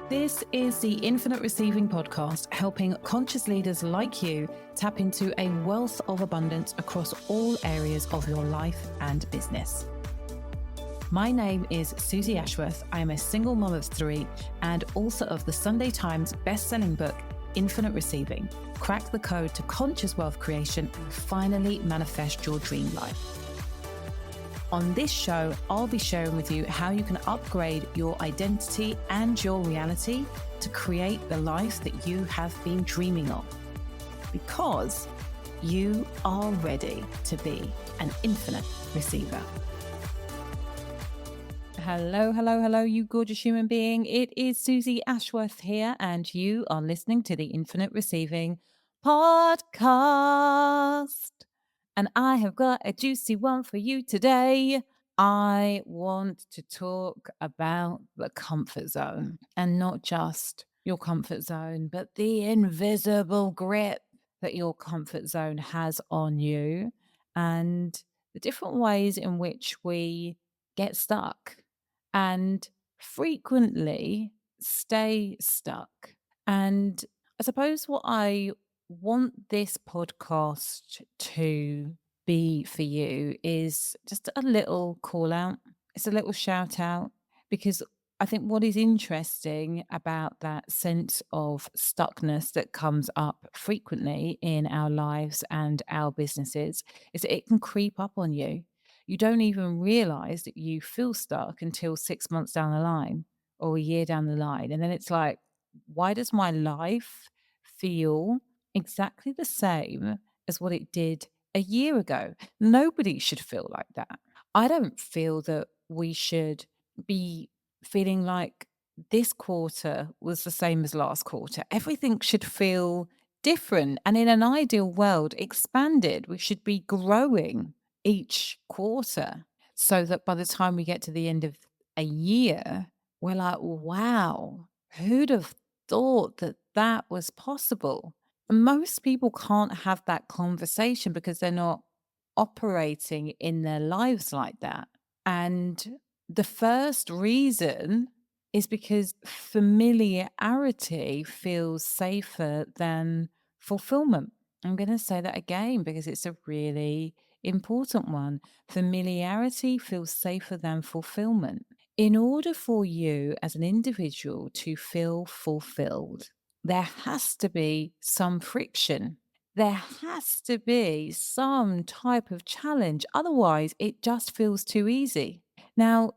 This is the Infinite Receiving Podcast, helping conscious leaders like you tap into a wealth of abundance across all areas of your life and business. My name is Susie Ashworth. I am a single mom of 3 and author of the Sunday Times best-selling book, Infinite Receiving: Crack the Code to Conscious Wealth Creation and Finally Manifest Your Dream Life. On this show, I'll be sharing with you how you can upgrade your identity and your reality to create the life that you have been dreaming of. Because you are ready to be an infinite receiver. Hello, you gorgeous human being. It is Susie Ashworth here, and you are listening to the Infinite Receiving Podcast. And I have got a juicy one for you today. I want to talk about the comfort zone, and not just your comfort zone, but the invisible grip that your comfort zone has on you, and the different ways in which we get stuck and frequently stay stuck. And I suppose what I want this podcast to be for you is just a little call out. It's a little shout out, because I think what is interesting about that sense of stuckness that comes up frequently in our lives and our businesses is that it can creep up on you. You don't even realize that you feel stuck until 6 months down the line or a year down the line. And then it's like, why does my life feel exactly the same as what it did a year ago? Nobody should feel like that. I don't feel that we should be feeling like this quarter was the same as last quarter. Everything should feel different. And in an ideal world, expanded. We should be growing each quarter so that by the time we get to the end of a year, we're like, wow, who'd have thought that that was possible? Most people can't have that conversation because they're not operating in their lives like that. And the first reason is because familiarity feels safer than fulfillment. I'm going to say that again because it's a really important one. Familiarity feels safer than fulfillment. In order for you as an individual to feel fulfilled, there has to be some friction. There has to be some type of challenge. Otherwise, it just feels too easy. Now,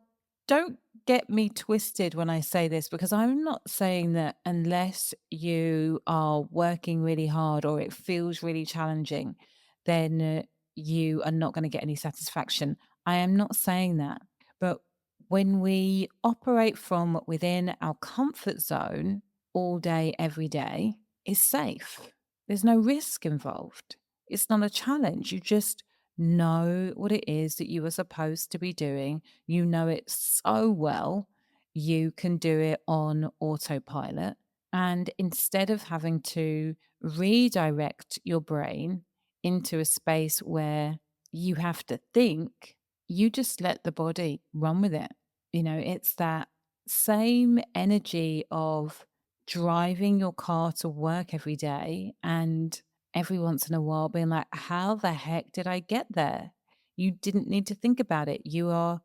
don't get me twisted when I say this, because I'm not saying that unless you are working really hard or it feels really challenging, then you are not going to get any satisfaction. I am not saying that. But when we operate from within our comfort zone all day, every day, it's safe. There's no risk involved. It's not a challenge. You just know what it is that you are supposed to be doing. You know it so well. You can do it on autopilot. And instead of having to redirect your brain into a space where you have to think, you just let the body run with it. It's that same energy of driving your car to work every day and every once in a while being like, how the heck did I get there? You didn't need to think about it. You are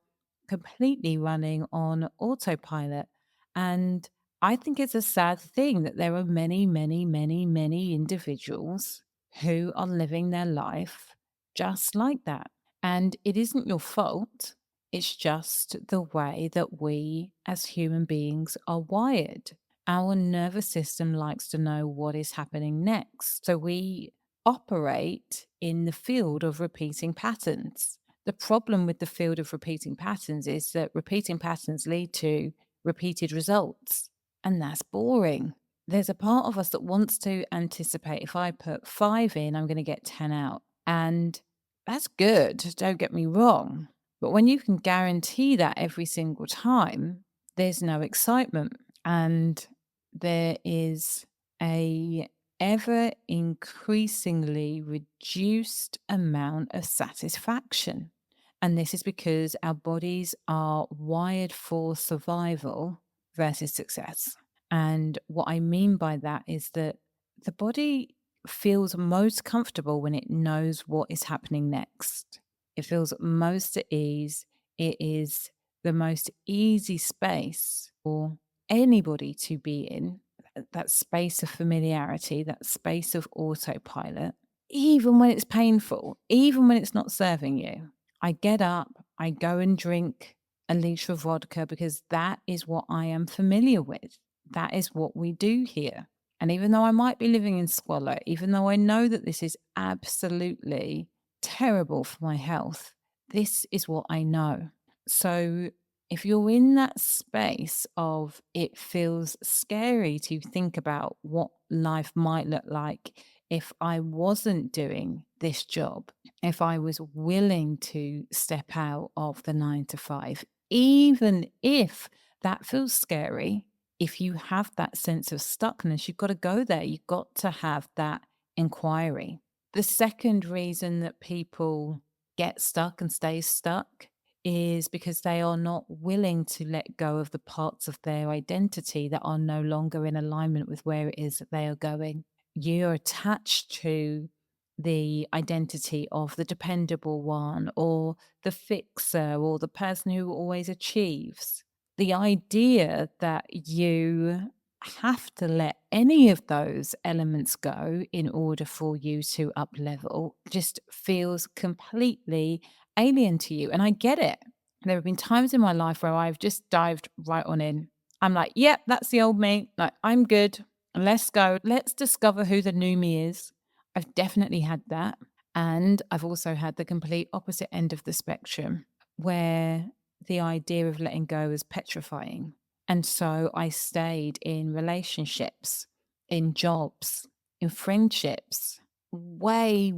completely running on autopilot. And I think it's a sad thing that there are many, many, many, many individuals who are living their life just like that. And it isn't your fault. It's just the way that we as human beings are wired. Our nervous system likes to know what is happening next. So we operate in the field of repeating patterns. The problem with the field of repeating patterns is that repeating patterns lead to repeated results, and that's boring. There's a part of us that wants to anticipate, if I put 5 in, I'm going to get 10 out. And that's good, don't get me wrong. But when you can guarantee that every single time, there's no excitement. And there is a ever increasingly reduced amount of satisfaction. And this is because our bodies are wired for survival versus success. And what I mean by that is that the body feels most comfortable when it knows what is happening next. It feels most at ease. It is the most easy space for anybody to be in, that space of familiarity, that space of autopilot, even when it's painful, even when it's not serving you. I get up, I go and drink a liter of vodka because that is what I am familiar with. That is what we do here. And even though I might be living in squalor, even though I know that this is absolutely terrible for my health, this is what I know. So if you're in that space of it feels scary to think about what life might look like if I wasn't doing this job, if I was willing to step out of the 9 to 5, even if that feels scary, if you have that sense of stuckness, you've got to go there. You've got to have that inquiry. The second reason that people get stuck and stay stuck is because they are not willing to let go of the parts of their identity that are no longer in alignment with where it is that they are going. You're attached to the identity of the dependable one or the fixer or the person who always achieves. The idea that you have to let any of those elements go in order for you to up level just feels completely alien to you. And I get it. There have been times in my life where I've just dived right on in. I'm like, yep, that's the old me. Like, I'm good. Let's go. Let's discover who the new me is. I've definitely had that. And I've also had the complete opposite end of the spectrum where the idea of letting go is petrifying. And so I stayed in relationships, in jobs, in friendships, way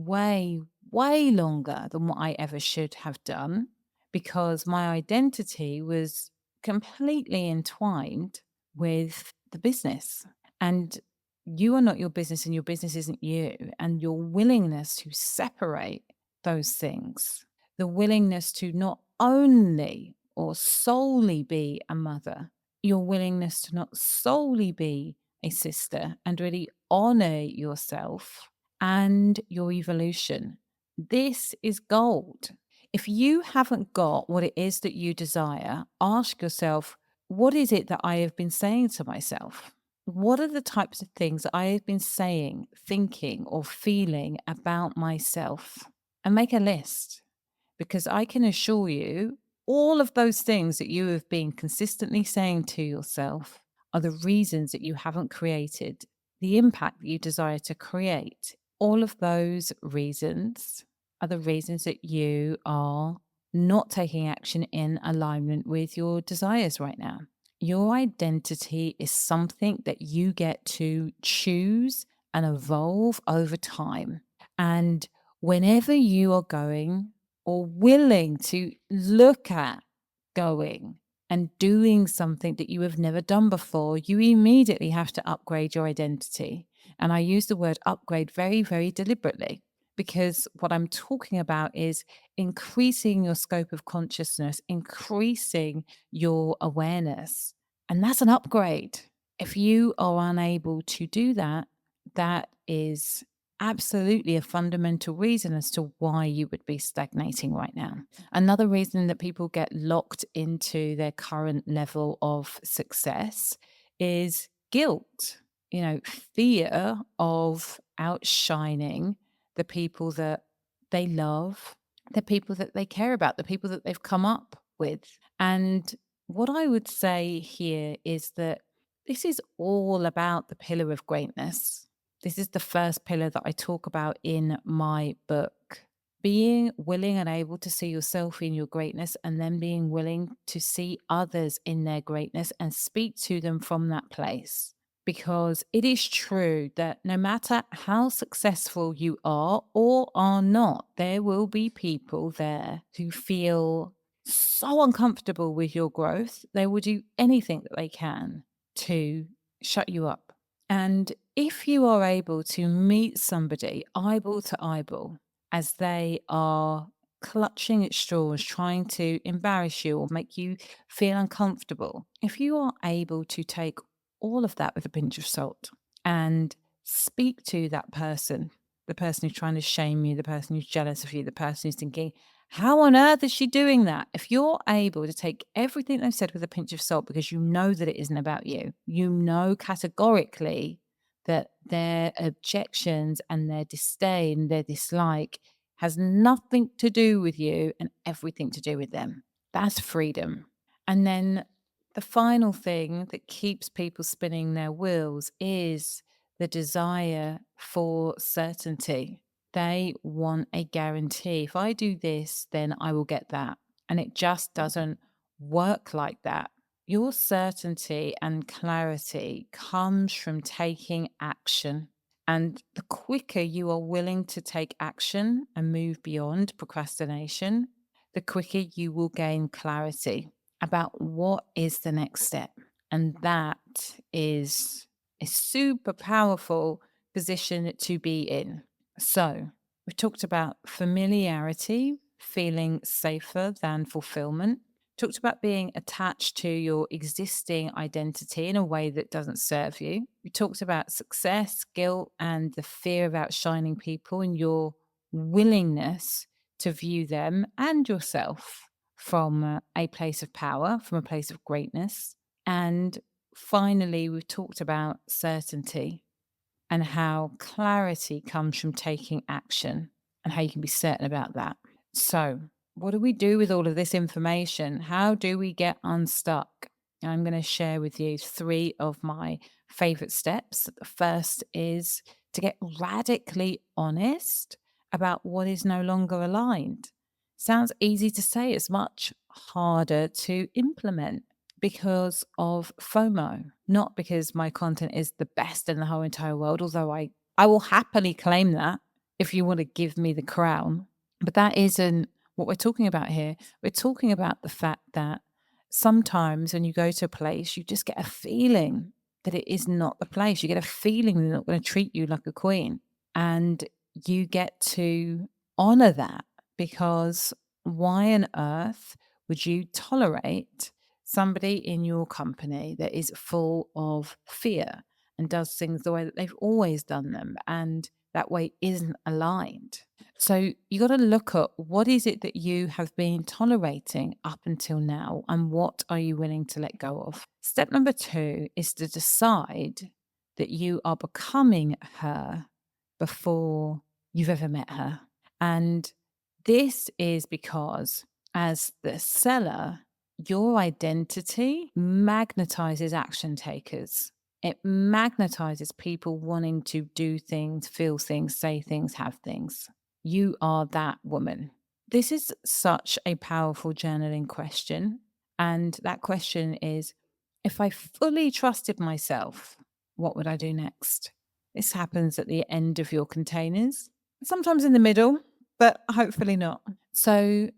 longer than what I ever should have done because my identity was completely entwined with the business. And you are not your business and your business isn't you. And your willingness to separate those things, the willingness to not only or solely be a mother, your willingness to not solely be a sister and really honor yourself and your evolution. This is gold. If you haven't got what it is that you desire, ask yourself, what is it that I have been saying to myself? What are the types of things that I have been saying, thinking, or feeling about myself? And make a list because I can assure you all of those things that you have been consistently saying to yourself are the reasons that you haven't created the impact that you desire to create. All of those reasons are the reasons that you are not taking action in alignment with your desires right now. Your identity is something that you get to choose and evolve over time. And whenever you are going or willing to look at going and doing something that you have never done before, you immediately have to upgrade your identity. And I use the word upgrade very, very deliberately because what I'm talking about is increasing your scope of consciousness, increasing your awareness. And that's an upgrade. If you are unable to do that, that is absolutely a fundamental reason as to why you would be stagnating right now. Another reason that people get locked into their current level of success is guilt, fear of outshining the people that they love, the people that they care about, the people that they've come up with. And what I would say here is that this is all about the pillar of greatness. This is the first pillar that I talk about in my book. Being willing and able to see yourself in your greatness, and then being willing to see others in their greatness and speak to them from that place. Because it is true that no matter how successful you are or are not, there will be people there who feel so uncomfortable with your growth, they will do anything that they can to shut you up. And if you are able to meet somebody eyeball to eyeball as they are clutching at straws, trying to embarrass you or make you feel uncomfortable, if you are able to take all of that with a pinch of salt and speak to that person, the person who's trying to shame you, the person who's jealous of you, the person who's thinking, how on earth is she doing that? If you're able to take everything they've said with a pinch of salt because you know that it isn't about you, you know categorically that their objections and their disdain, their dislike has nothing to do with you and everything to do with them. That's freedom. And then the final thing that keeps people spinning their wheels is the desire for certainty. They want a guarantee. If I do this, then I will get that. And it just doesn't work like that. Your certainty and clarity comes from taking action. And the quicker you are willing to take action and move beyond procrastination, the quicker you will gain clarity about what is the next step. And that is a super powerful position to be in. So, we've talked about familiarity, feeling safer than fulfillment. Talked about being attached to your existing identity in a way that doesn't serve you. We talked about success, guilt, and the fear of outshining people and your willingness to view them and yourself from a place of power, from a place of greatness. And finally, we've talked about certainty and how clarity comes from taking action and how you can be certain about that. So, what do we do with all of this information? How do we get unstuck? I'm going to share with you 3 of my favorite steps. The first is to get radically honest about what is no longer aligned. Sounds easy to say, it's much harder to implement because of FOMO, not because my content is the best in the whole entire world, although I will happily claim that if you want to give me the crown. But that isn't what we're talking about here. We're talking about the fact that sometimes when you go to a place, you just get a feeling that it is not the place. You get a feeling they're not going to treat you like a queen. And you get to honor that because why on earth would you tolerate somebody in your company that is full of fear and does things the way that they've always done them and that way isn't aligned? So you got to look at what is it that you have been tolerating up until now and what are you willing to let go of? Step number 2 is to decide that you are becoming her before you've ever met her. And this is because as the seller, your identity magnetizes action takers. It magnetizes people wanting to do things, feel things, say things, have things. You are that woman. This is such a powerful journaling question. And that question is, if I fully trusted myself, what would I do next? This happens at the end of your containers, sometimes in the middle, but hopefully not. So,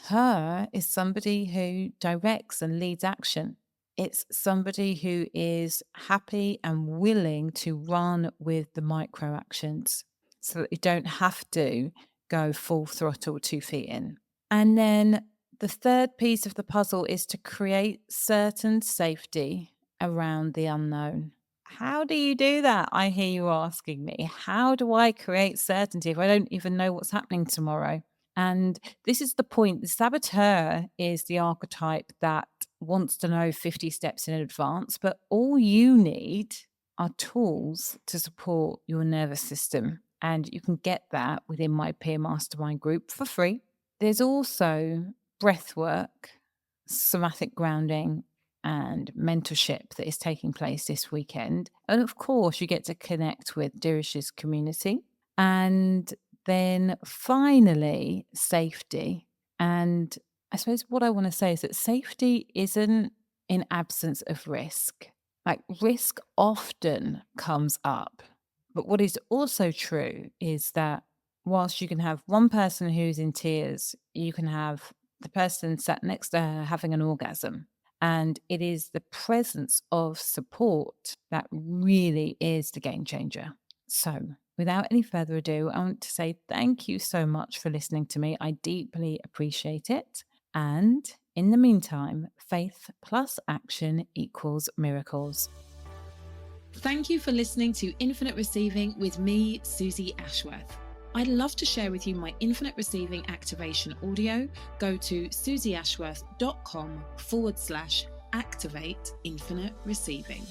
her is somebody who directs and leads action. It's somebody who is happy and willing to run with the micro actions so that you don't have to go full throttle 2 feet in. And then the third piece of the puzzle is to create certain safety around the unknown. How do you do that? I hear you asking me. How do I create certainty if I don't even know what's happening tomorrow? And this is the point. The saboteur is the archetype that wants to know 50 steps in advance, but all you need are tools to support your nervous system. And you can get that within my peer mastermind group for free. There's also breath work, somatic grounding, and mentorship that is taking place this weekend. And of course, you get to connect with Dirish's community. And then finally, safety. And I suppose what I want to say is that safety isn't in absence of risk. Like risk often comes up. But what is also true is that whilst you can have one person who's in tears, you can have the person sat next to her having an orgasm. And it is the presence of support that really is the game changer. So, without any further ado, I want to say thank you so much for listening to me. I deeply appreciate it. And in the meantime, faith plus action equals miracles. Thank you for listening to Infinite Receiving with me, Susie Ashworth. I'd love to share with you my Infinite Receiving activation audio. Go to susieashworth.com/activate infinite receiving.